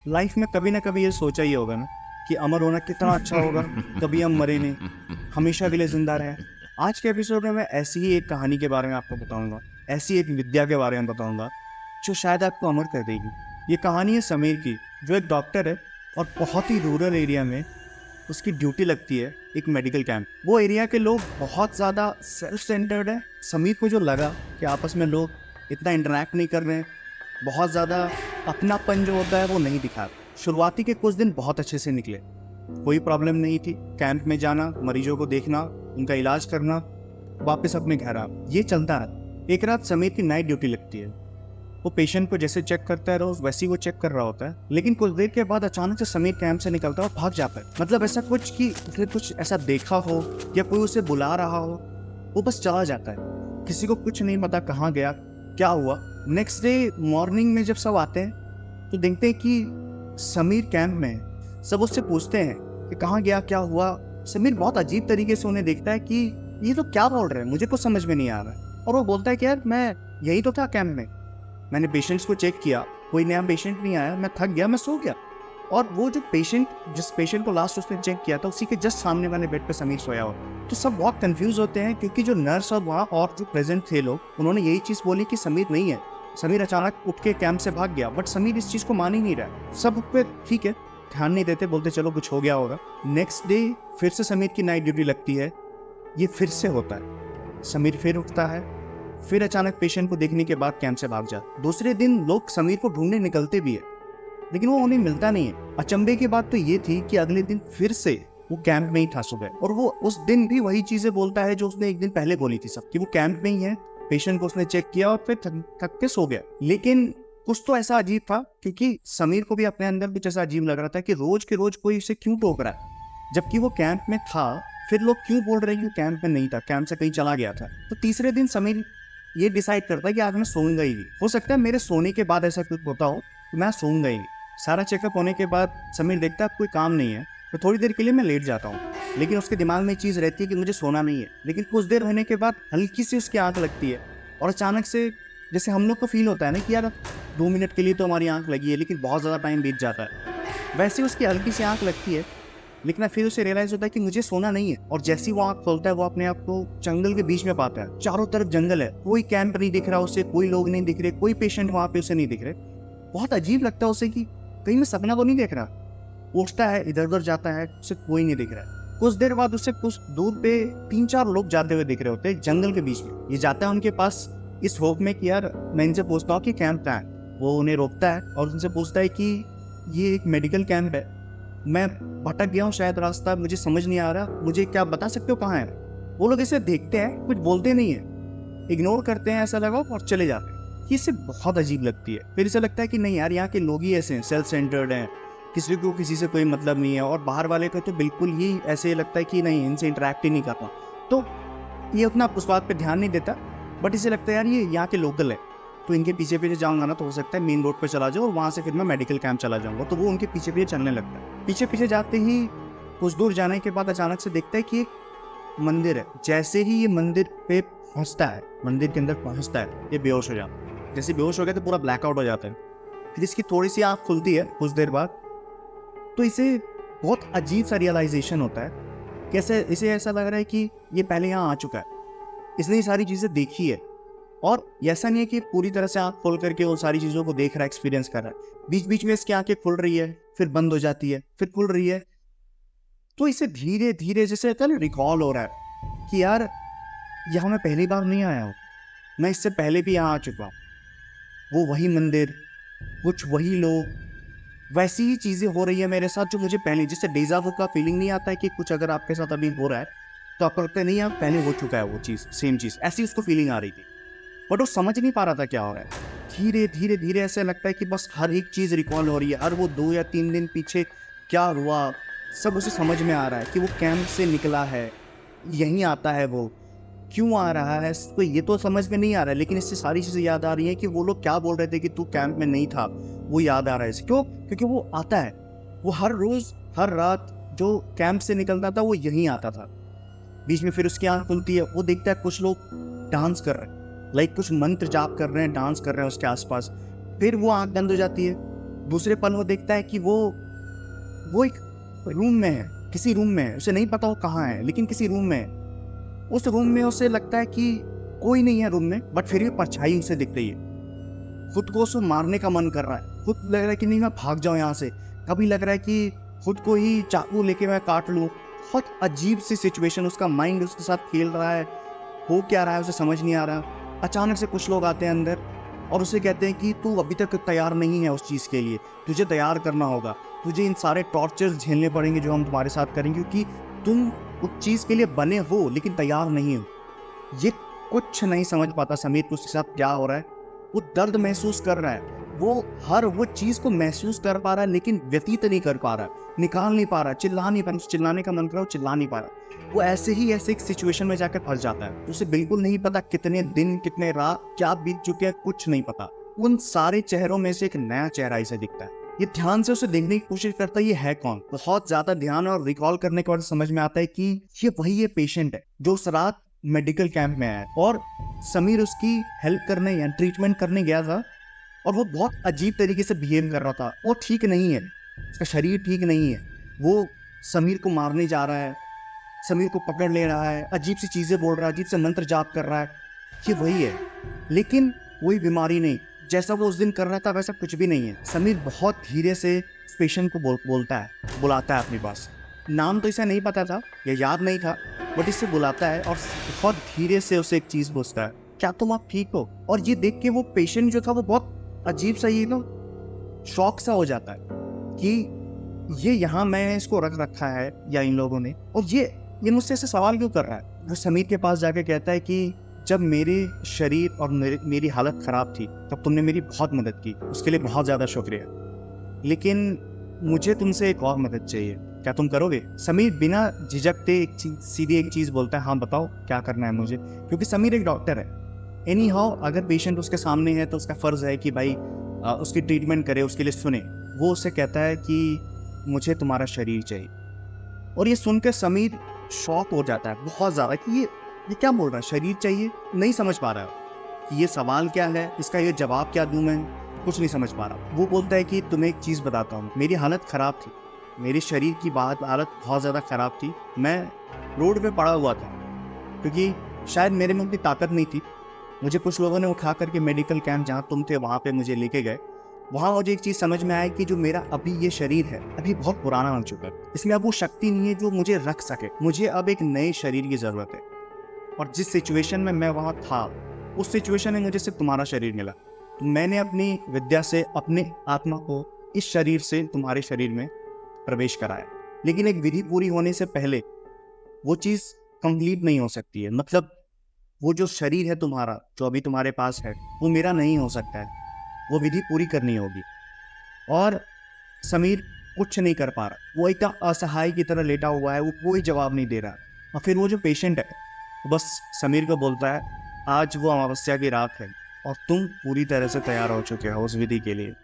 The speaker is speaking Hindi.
लाइफ में कभी ना कभी ये सोचा ही होगा ना कि अमर होना कितना अच्छा होगा। कभी हम मरे नहीं, हमेशा के लिए जिंदा रहे। आज के एपिसोड में मैं ऐसी ही एक कहानी के बारे में आपको बताऊंगा, ऐसी एक विद्या के बारे में बताऊंगा जो शायद आपको अमर कर देगी। ये कहानी है समीर की, जो एक डॉक्टर है और बहुत ही रूरल एरिया में उसकी ड्यूटी लगती है, एक मेडिकल कैंप। वो एरिया के लोग बहुत ज़्यादा सेल्फ सेंटर्ड है। समीर को जो लगा कि आपस में लोग इतना इंटरेक्ट नहीं कर रहे हैं, बहुत ज़्यादा अपनापन जो होता है वो नहीं दिखा। शुरुआती के कुछ दिन बहुत अच्छे से निकले, कोई प्रॉब्लम नहीं थी। कैंप में जाना, मरीजों को देखना, उनका इलाज करना, वापस अपने घर आ, ये चलता है। एक रात समीर की नाइट ड्यूटी लगती है। वो पेशेंट को जैसे चेक करता है रोज, वैसे ही वो चेक कर रहा होता है। लेकिन कुछ देर के बाद अचानक से समीर कैंप से निकलता है और भाग जाता है। मतलब ऐसा कुछ कि उसने कुछ ऐसा देखा हो या कोई उसे बुला रहा हो, वो बस चला जाता है। किसी को कुछ नहीं पता कहाँ गया, क्या हुआ। नेक्स्ट डे मॉर्निंग में जब सब आते हैं तो देखते हैं कि समीर कैंप में है। सब उससे पूछते हैं कि कहाँ गया, क्या हुआ। समीर बहुत अजीब तरीके से उन्हें देखता है कि ये तो क्या बोल रहे हैं, मुझे कुछ समझ में नहीं आ रहा है। और वो बोलता है कि यार मैं यही तो था कैंप में, मैंने पेशेंट्स को चेक किया, कोई नया पेशेंट नहीं आया, मैं थक गया, मैं सो गया। और वो जो पेशेंट, जिस पेशेंट को लास्ट उसने चेक किया था, उसी के जस्ट सामने वाले बेड पे समीर सोया हो। तो सब बहुत कंफ्यूज होते हैं क्योंकि जो नर्स और वहाँ और जो प्रेजेंट थे लोग, उन्होंने यही चीज़ बोली कि समीर नहीं है। समीर अचानक उठ के कैंप से भाग गया, बट समीर इस चीज़ को मान ही नहीं रहा। सब पे ठीक है, ध्यान नहीं देते, बोलते चलो कुछ हो गया होगा। नेक्स्ट डे फिर से समीर की नाइट ड्यूटी लगती है। ये फिर से होता है, समीर फिर उठता है, फिर अचानक पेशेंट को देखने के बाद कैंप से भाग जाता। दूसरे दिन लोग समीर को ढूंढने निकलते भी है, लेकिन वो उन्हें मिलता नहीं है। अचंभे की बात तो ये थी कि अगले दिन फिर से वो कैंप में ही था सुबह, और वो उस दिन भी वही चीजें बोलता है जो उसने एक दिन पहले बोली थी सब, कि वो कैंप में ही है, पेशेंट को उसने चेक किया और फिर थक के सो गया। लेकिन कुछ तो ऐसा अजीब था, क्योंकि समीर को भी अपने अंदर कुछ ऐसा अजीब लग रहा था कि रोज के रोज कोई उसे क्यों टोक रहा है, जबकि वो कैंप में था। फिर लोग क्यों बोल रहे हैं कि कैंप में नहीं था, कैंप से कहीं चला गया था। तो तीसरे दिन समीर ये डिसाइड करता है कि आज मैं सोऊंगा ही नहीं। हो सकता है मेरे सोने के बाद ऐसा कुछ होता हो, तो मैं सोऊंगा ही नहीं। सारा चेकअप होने के बाद समीर देखता है कोई काम नहीं है, तो थोड़ी देर के लिए मैं लेट जाता हूँ। लेकिन उसके दिमाग में चीज़ रहती है कि मुझे सोना नहीं है। लेकिन कुछ देर होने के बाद हल्की सी उसकी आंख लगती है, और अचानक से जैसे हम लोग को फील होता है ना कि यार 2 मिनट के लिए तो हमारी आंख लगी है, लेकिन बहुत ज़्यादा टाइम बीत जाता है, वैसे उसकी हल्की सी आंख लगती है। लेकिन फिर उसे रियलाइज होता है कि मुझे सोना नहीं है। और जैसे ही वो आंख खोलता है, वो अपने आप को जंगल के बीच में पाता है। चारों तरफ जंगल है, कोई कैंप नहीं दिख रहा उसे, कोई लोग नहीं दिख रहे, कोई पेशेंट वहां पे उसे नहीं दिख रहे। बहुत अजीब लगता है उसे कि कहीं मैं सपना तो नहीं देख रहा। उठता है, इधर उधर जाता है, उसे कोई नहीं दिख रहा है। कुछ देर बाद उसे कुछ दूर पे 3-4 लोग जाते हुए दिख रहे होते हैं जंगल के बीच में। ये जाता है उनके पास इस होप में कि यार मैं इनसे पूछता हूँ कि कैंप कहाँ है। वो उन्हें रोकता है और उनसे पूछता है कि ये एक मेडिकल कैंप है, मैं भटक गया हूँ शायद, रास्ता मुझे समझ नहीं आ रहा, मुझे क्या बता सकते हो कहाँ है। वो लोग इसे देखते हैं, कुछ बोलते नहीं है, इग्नोर करते हैं ऐसा लगा, और चले जाते हैं। ये इसे बहुत अजीब लगती है। फिर इसे लगता है कि नहीं यार, यहाँ के लोग ही ऐसे हैं, सेल्फ सेंटर्ड हैं, किसी को किसी से कोई मतलब नहीं है। और बाहर वाले को तो बिल्कुल ही ऐसे लगता है कि नहीं, इनसे इंटरेक्ट ही नहीं करना। तो ये उतना उस बात पे ध्यान नहीं देता, बट इसे लगता है यार ये यहाँ के लोकल है, तो इनके पीछे पीछे जाऊंगा ना तो हो सकता है मेन रोड पे चला जाऊँ और वहाँ से फिर मैं मेडिकल कैंप चला जाऊंगा। तो वो उनके पीछे पीछे चलने लगता है। पीछे पीछे जाते ही कुछ दूर जाने के बाद अचानक से देखता है कि एक मंदिर है। जैसे ही ये मंदिर पे पहुँचता है, मंदिर के अंदर पहुँचता है, ये बेहोश हो जाता है। जैसे बेहोश हो गया तो पूरा ब्लैकआउट हो जाता है। फिर इसकी थोड़ी सी आँख खुलती है कुछ देर बाद, तो इसे बहुत अजीब सा रियलाइजेशन होता है। कैसे इसे ऐसा लग रहा है कि ये पहले यहाँ आ चुका है, इसने ये सारी चीज़ें देखी है। और ऐसा नहीं है कि पूरी तरह से आँख खोल करके उन सारी चीज़ों को देख रहा है, एक्सपीरियंस कर रहा है। बीच बीच में इसकी आंखें खुल रही है, फिर बंद हो जाती है, फिर खुल रही है। तो इसे धीरे धीरे जैसे होता है ना, रिकॉल हो रहा है कि यार यहाँ मैं पहली बार नहीं आया हूँ, मैं इससे पहले भी यहाँ आ चुका हूँ। वो वही मंदिर, कुछ वही लोग, वैसी ही चीज़ें हो रही है मेरे साथ जो मुझे पहले, जिससे डेजा वू का फीलिंग नहीं आता है कि कुछ अगर आपके साथ अभी हो रहा है तो आपको लगता है नहीं यार पहले हो चुका है वो चीज़, सेम चीज़, ऐसी उसको फीलिंग आ रही थी। बट वो समझ नहीं पा रहा था क्या हो रहा है। धीरे धीरे धीरे ऐसे लगता है कि बस हर एक चीज़ रिकॉल हो रही है, हर वो 2 या 3 दिन पीछे क्या हुआ सब उसे समझ में आ रहा है। कि वो कैंप से निकला है, यहीं आता है, वो क्यों आ रहा है तो ये तो समझ में नहीं आ रहा है, लेकिन इससे सारी चीज़ें याद आ रही हैं कि वो लोग क्या बोल रहे थे कि तू कैंप में नहीं था, वो याद आ रहा है इसे। क्यों? क्योंकि वो आता है, वो हर रोज़ हर रात जो कैंप से निकलता था वो यहीं आता था। बीच में फिर उसकी आँख खुलती है, वो देखता है कुछ लोग डांस कर रहे हैं, लाइक कुछ मंत्र जाप कर रहे हैं, डांस कर रहे हैं उसके आसपास। फिर वो आँख बंद हो जाती है, दूसरे पल वो देखता है कि वो एक रूम में है, किसी रूम में है, उसे नहीं पता वो कहाँ है, लेकिन किसी रूम में है। उस रूम में उसे लगता है कि कोई नहीं है रूम में, बट फिर भी परछाई उसे दिख रही है। खुद को उसे मारने का मन कर रहा है, खुद लग रहा है कि नहीं मैं भाग जाऊं यहाँ से, कभी लग रहा है कि खुद को ही चाकू लेके मैं काट लूं। बहुत अजीब सी सिचुएशन, उसका माइंड उसके साथ खेल रहा है, हो क्या रहा है उसे समझ नहीं आ रहा। अचानक से कुछ लोग आते हैं अंदर और उसे कहते हैं कि तू अभी तक तैयार नहीं है उस चीज़ के लिए, तुझे तैयार करना होगा, तुझे इन सारे टॉर्चर्स झेलने पड़ेंगे जो हम तुम्हारे साथ करेंगे, क्योंकि तुम उस चीज़ के लिए बने हो लेकिन तैयार नहीं हो। ये कुछ नहीं समझ पाता समीर को उसके साथ क्या हो रहा है। वो दर्द महसूस कर रहा है, वो चीज़ को महसूस कर पा रहा है लेकिन व्यतीत नहीं कर पा रहा, निकाल नहीं पा रहा, चिल्ला नहीं पा रहा, चिल्लाने का मन कर रहा है, चिल्ला नहीं पा रहा। वो ऐसे एक सिचुएशन में जाकर फंस जाता है। उसे बिल्कुल नहीं पता कितने दिन कितने रात क्या बीत चुके हैं, कुछ नहीं पता। उन सारे चेहरों में से एक नया चेहरा इसे दिखता है। ये ध्यान से उसे देखने की कोशिश करता है, ये है कौन। बहुत ज्यादा ध्यान और रिकॉल करने के बाद समझ में आता है कि ये वही ये पेशेंट है जो उस रात मेडिकल कैंप में है और समीर उसकी हेल्प करने या ट्रीटमेंट करने गया था और वो बहुत अजीब तरीके से बिहेव कर रहा था। वो ठीक नहीं है, उसका शरीर ठीक नहीं है, वो समीर को मारने जा रहा है, समीर को पकड़ ले रहा है, अजीब सी चीज़ें बोल रहा है, अजीब से मंत्र जाप कर रहा है। ये वही है, लेकिन कोई बीमारी नहीं, जैसा वो उस दिन कर रहा था वैसा कुछ भी नहीं है। समीर बहुत धीरे से पेशेंट को बुलाता है अपने पास। नाम तो इसे नहीं पता था या याद नहीं था, बट इसे बुलाता है और बहुत धीरे से उसे एक चीज़ पूछता है, क्या तुम आप ठीक हो? और ये देख के वो पेशेंट जो था वो बहुत अजीब सा ये शॉक सा हो जाता है कि ये यहाँ मैं इसको रख रखा है या इन लोगों ने, और ये मुझसे ऐसे सवाल क्यों कर रहा है। वो समीर के पास जाके कहता है कि जब मेरे शरीर और मेरी हालत ख़राब थी तब तुमने मेरी बहुत मदद की, उसके लिए बहुत ज़्यादा शुक्रिया, लेकिन मुझे तुमसे एक और मदद चाहिए, क्या तुम करोगे? समीर बिना झिझकते सीधी एक चीज़ बोलता है, हाँ बताओ क्या करना है मुझे, क्योंकि समीर एक डॉक्टर है। एनी हाउ अगर पेशेंट उसके सामने है तो उसका फ़र्ज़ है कि भाई उसकी ट्रीटमेंट करे, उसके लिए सुने। वो उससे कहता है कि मुझे तुम्हारा शरीर चाहिए। और ये सुनकर समीर शॉक हो जाता है बहुत ज़्यादा कि ये क्या बोल रहा है, शरीर चाहिए? नहीं समझ पा रहा है कि ये सवाल क्या है, इसका ये जवाब क्या दूँ मैं, कुछ नहीं समझ पा रहा। वो बोलता है कि तुम्हें एक चीज़ बताता हूँ, मेरी हालत ख़राब थी, मेरे शरीर की हालत बहुत ज़्यादा ख़राब थी। मैं रोड पे पड़ा हुआ था क्योंकि शायद मेरे में उतनी ताकत नहीं थी। मुझे कुछ लोगों ने उठा करके मेडिकल कैंप जहाँ तुम थे वहाँ पे मुझे लेके गए। वहाँ मुझे एक चीज़ समझ में आई कि जो मेरा अभी ये शरीर है अभी बहुत पुराना हो चुका है, इसमें अब वो शक्ति नहीं है जो मुझे रख सके। मुझे अब एक नए शरीर की ज़रूरत है, और जिस सिचुएशन में मैं वहाँ था उस सिचुएशन में मुझे सिर्फ तुम्हारा शरीर मिला। तो मैंने अपनी विद्या से अपने आत्मा को इस शरीर से तुम्हारे शरीर में प्रवेश कराया, लेकिन एक विधि पूरी होने से पहले वो चीज़ कंप्लीट नहीं हो सकती है। मतलब वो जो शरीर है तुम्हारा जो अभी तुम्हारे पास है वो मेरा नहीं हो सकता है, वो विधि पूरी करनी होगी। और समीर कुछ नहीं कर पा रहा, वो एकदम असहाय की तरह लेटा हुआ है, वो कोई जवाब नहीं दे रहा। और फिर वो जो पेशेंट है वो बस समीर को बोलता है, आज वो अमावस्या की रात है और तुम पूरी तरह से तैयार हो चुके हो उस विधि के लिए,